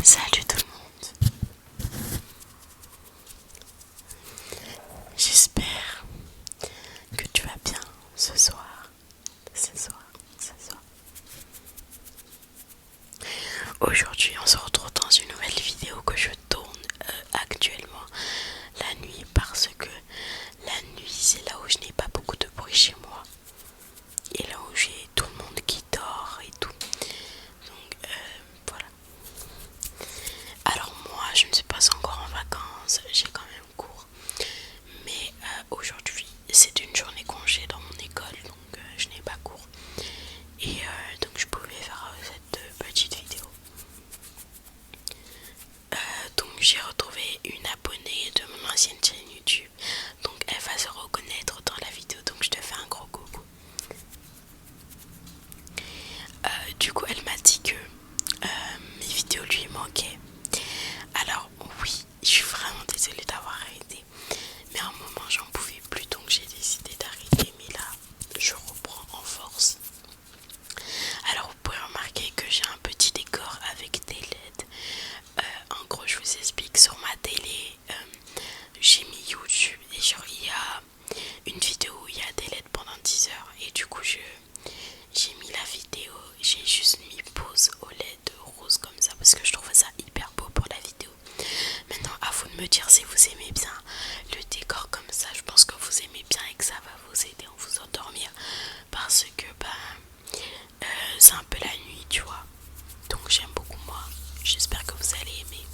Salut tout le monde, j'espère que tu vas bien ce soir. Aujourd'hui on se retrouve dans une nouvelle vidéo que je tourne actuellement la nuit parce que la nuit c'est là où je n'ai pas beaucoup de bruit chez moi et là où j'ai tout le monde qui dort et tout. Donc voilà. Alors moi je ne suis pas encore en vacances, j'ai quand même cours. Mais aujourd'hui c'est une journée congé dans mon école, donc je n'ai pas cours. Et donc je pouvais faire cette petite vidéo. Donc j'ai retrouvé une abonnée de mon ancienne chaîne YouTube. Donc elle va se reconnaître dans la vidéo, donc je te fais un gros coucou. Du coup elle m'a dit que mes vidéos lui manquaient. Alors oui, je suis vraiment désolée d'avoir arrêté. Mais à un moment j'en pouvais plus, donc j'ai décidé d'arrêter. Mais là je reprends en force. Alors vous pouvez remarquer que j'ai un petit décor avec des LED. En gros je vous explique, sur ma télé j'ai mis YouTube et genre il y a une vidéo où il y a des LED pendant 10 heures. Et du coup j'ai mis la vidéo, j'ai juste mis pause au LED rose comme ça parce que je trouve ça hyper beau pour la vidéo. Maintenant à vous de me dire si vous aimez bien le décor comme ça. Je pense que vous aimez bien et que ça va vous aider à vous endormir parce que c'est un peu la nuit, tu vois. Donc j'aime beaucoup moi. J'espère que vous allez aimer.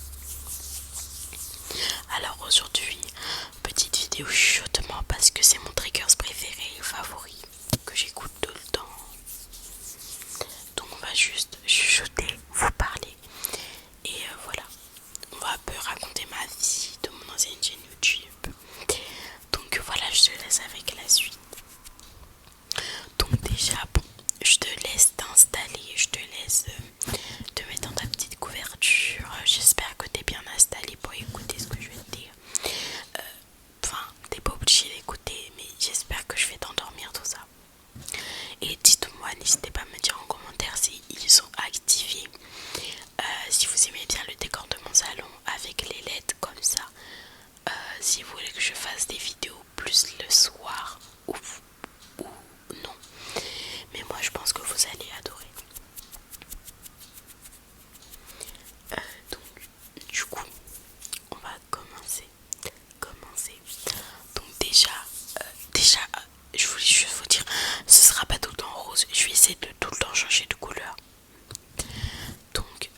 Alors aujourd'hui, petite vidéo chuchotement parce que c'est mon triggers préféré et favori que j'écoute tout le temps. Donc on va juste chuchoter, vous parler. Et voilà. On va un peu raconter ma vie de mon ancienne chaîne YouTube. Donc voilà, je te laisse avec la suite. Donc déjà, bon, je te laisse t'installer, je te laisse te mettre dans ta petite couverture. J'espère que t'es bien installé pour écouter ce que je vais te dire. Enfin, t'es pas obligé d'écouter, mais j'espère que je vais t'endormir tout ça. Et dites-moi, n'hésitez pas à me dire en commentaire si ils sont activés. Si vous aimez bien le décor de mon salon avec les LED comme ça. Si vous voulez que je fasse des vidéos plus le soir ou non. Mais moi je pense que vous allez adorer. Donc du coup on va commencer. Donc déjà je voulais juste vous dire, ce sera pas tout le temps rose. Je vais essayer de tout le temps changer de couleur. Donc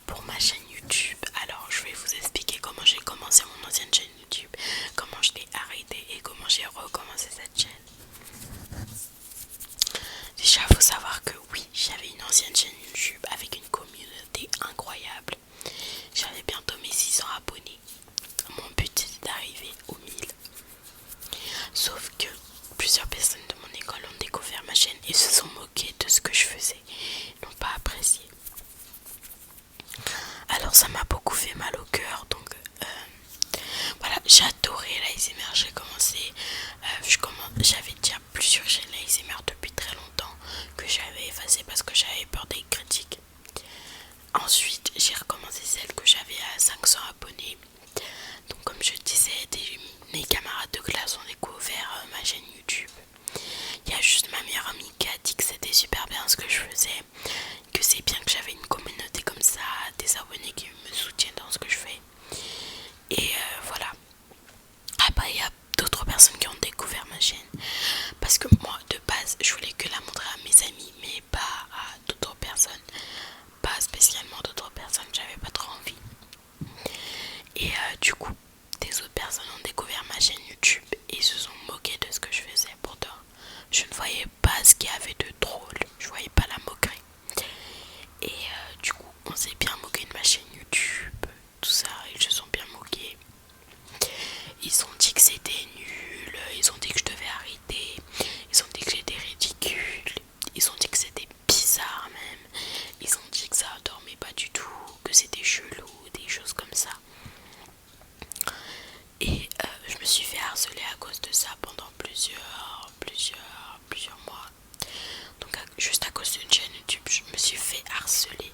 pour ma chaîne YouTube, alors je vais vous expliquer comment j'ai commencé mon ancienne chaîne YouTube, comment je l'ai arrêtée et comment j'ai recommencé cette chaîne. Déjà faut savoir que oui, j'avais une ancienne chaîne YouTube avec une communauté incroyable. J'avais bientôt mes 600 abonnés. Mon but c'était d'arriver aux 1000. Sauf que plusieurs personnes de mon école ont découvert ma chaîne et se sont moquées de ce que je faisais. Ils n'ont pas apprécié. Alors ça m'a beaucoup fait mal au cœur. Donc voilà, j'adorais l'ASMR. J'ai commencé, j'avais déjà plusieurs chaînes ASMR depuis très longtemps que j'avais effacées parce que j'avais peur des critiques. Ensuite j'ai recommencé celle que j'avais à 500 abonnés. Donc comme je disais, mes camarades de classe ont découvert ma chaîne YouTube. Il y a juste ma meilleure amie qui a dit que c'était super bien ce que je faisais, que c'est bien que j'avais une communauté comme ça, des abonnés qui me soutiennent dans ce que je fais. Et voilà. Après il y a d'autres personnes qui ont découvert ma chaîne parce que moi de base je voulais que la montrer à mes amis mais pas à d'autres personnes, pas spécialement d'autres personnes, j'avais pas trop envie. Et du coup des autres personnes ont découvert ma chaîne YouTube et se sont moquées de ce que je faisais. Pourtant je ne voyais pas ce qu'il y avait de drôle, je voyais pas la moquerie. Et du coup on s'est bien moqué de ma chaîne YouTube, tout ça, ils se sont bien moqués. Ils ont dit que c'était nul, ils ont dit que je devais arrêter, ils ont dit que j'étais ridicule, ils ont dit que c'était bizarre même, ils ont dit que ça dormait pas du tout, que c'était chelou, des choses comme ça. Et je me suis fait harceler à cause de ça pendant plusieurs mois. Donc juste à cause d'une chaîne YouTube, je me suis fait harceler.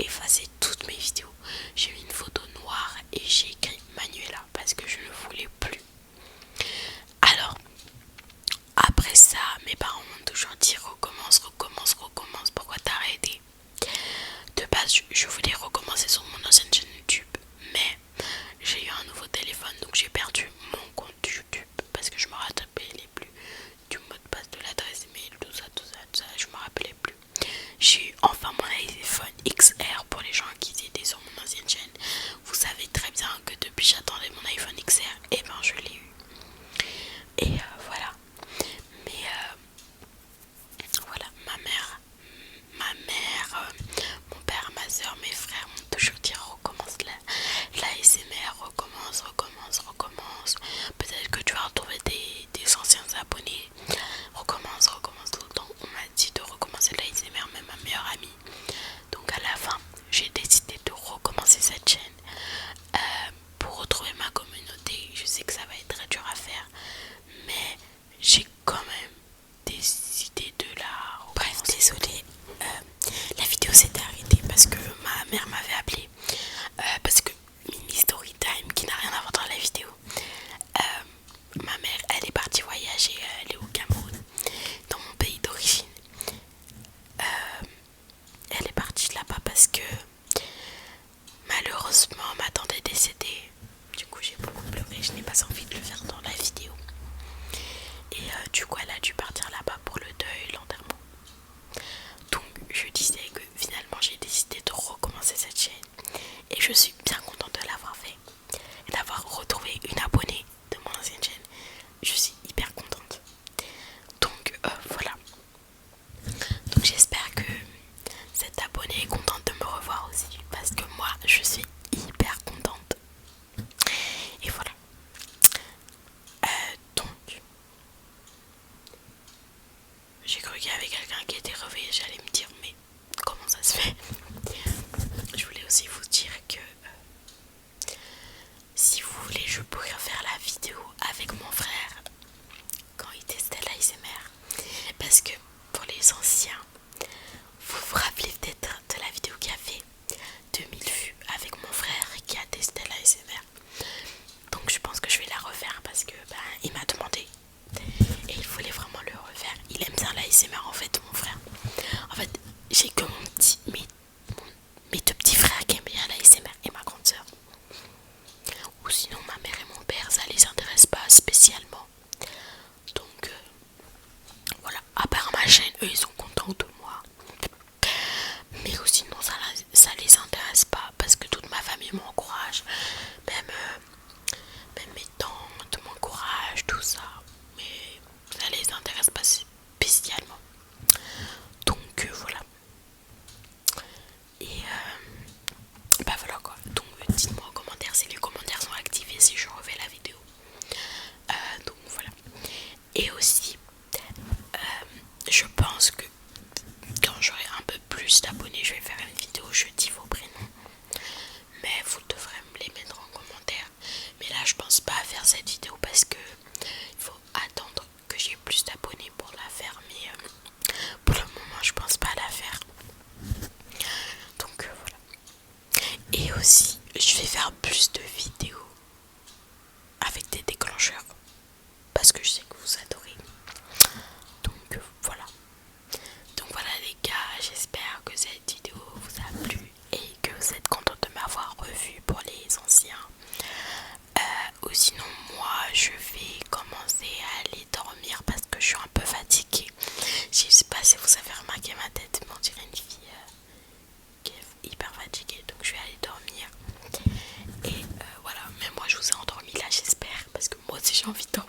effacé toutes mes vidéos. J'ai mis une photo noire et j'ai écrit Manuela parce que je ne voulais plus. Alors, après ça, mes parents m'ont toujours dit recommence, recommence, recommence, pourquoi t'as arrêté? De base, je voulais recommencer sur mon ancienne chaîne YouTube, mais j'ai eu un nouveau téléphone, donc j'ai perdu mon compte YouTube parce que je me rappelais plus du mot de passe de l'adresse email, tout ça, je me rappelais plus. J'ai eu enfin mon iPhone XR pour les gens qui étaient sur mon ancienne chaîne. Vous savez très bien que depuis j'attendais mon iPhone XR, et ben je l'ai eu. Et voilà. Mais voilà, mon père, ma soeur, mes frères m'ont toujours dit recommence la ASMR, recommence, recommence, recommence. Peut-être que tu vas retrouver des anciens abonnés. Recommence, recommence tout le temps. On m'a dit de recommencer la ASMR, même ma meilleure amie. Donc à la fin, j'ai décidé de recommencer cette chaîne pour retrouver ma communauté. Je sais que ça va être très dur à faire, mais j'ai quand même décidé de la recommencer. Bref, désolée, la vidéo s'est arrêtée parce que ma mère m'avait appelé parce que mini story time qui n'a rien à voir dans la vidéo. Ma mère, elle est partie voyager, elle est au Cameroun, dans mon pays d'origine. Elle est partie là-bas parce que malheureusement ma tante est décédée. Du coup j'ai beaucoup pleuré, je n'ai pas envie de le faire dans la vidéo. Et du coup elle a dû partir là-bas pour le deuil, l'enterrement. Donc je disais que finalement j'ai décidé de recommencer cette chaîne. Et je suis bien contente de l'avoir fait. Et d'avoir retrouvé une abonnée de mon ancienne chaîne. Je suis hyper contente. Donc voilà. Donc j'espère que cette abonnée est contente de me revoir aussi. Parce que moi je suis hyper contente. Et voilà. Donc j'ai cru qu'il y avait quelqu'un qui était réveillé. J'allais me dire mais comment ça se fait? Je voulais aussi vous dire que si vous voulez je pourrais faire la vidéo avec mon frère quand il testait l'ASMR. Parce que pour les anciens, vous vous rappelez peut-être de la vidéo qui a fait 2000 vues avec mon frère qui a testé l'ASMR. Donc je pense que je vais la refaire parce que il m'a demandé et il voulait vraiment le refaire. Il aime bien l'ASMR en fait, mon frère. En fait, j'ai que mes deux petits frères qui aiment bien l'ASMR et ma grande soeur. Ou sinon ma mère et mon père, ça les intéresse pas spécialement. Donc voilà, à part ma chaîne, eux ils sont contents de moi. Mais sinon ça les intéresse pas parce que toute ma famille m'encourage. Même mes tantes m'encouragent, tout ça. Mais ça les intéresse pas spécialement. Donc voilà. Et voilà quoi. Donc dites-moi en commentaire si les commentaires sont activés, si je refais la vidéo. Donc voilà. Et aussi je pense que quand j'aurai un peu plus d'abonnés, je vais faire une vidéo, je dis vos prénoms. Mais vous devrez me les mettre en commentaire. Mais là je pense pas à faire cette vidéo parce que il faut attendre que j'ai plus d'abonnés pour la faire. Mais pour le moment je pense pas à la faire. Donc voilà. Et aussi je vais faire plus de vidéos avec des déclencheurs. Parce que je sais que vous adorez. Donc voilà. Donc voilà les gars, j'espère que cette vidéo vous a plu et que vous êtes contents de m'avoir revu pour les anciens. Ou sinon moi je vais commencer à aller dormir parce que je suis un peu fatiguée. Je sais pas si vous avez remarqué ma tête, mais on dirait une fille qui est hyper fatiguée. Donc je vais aller dormir. Et voilà, mais moi je vous ai endormi là j'espère parce que moi aussi j'ai envie de dormir.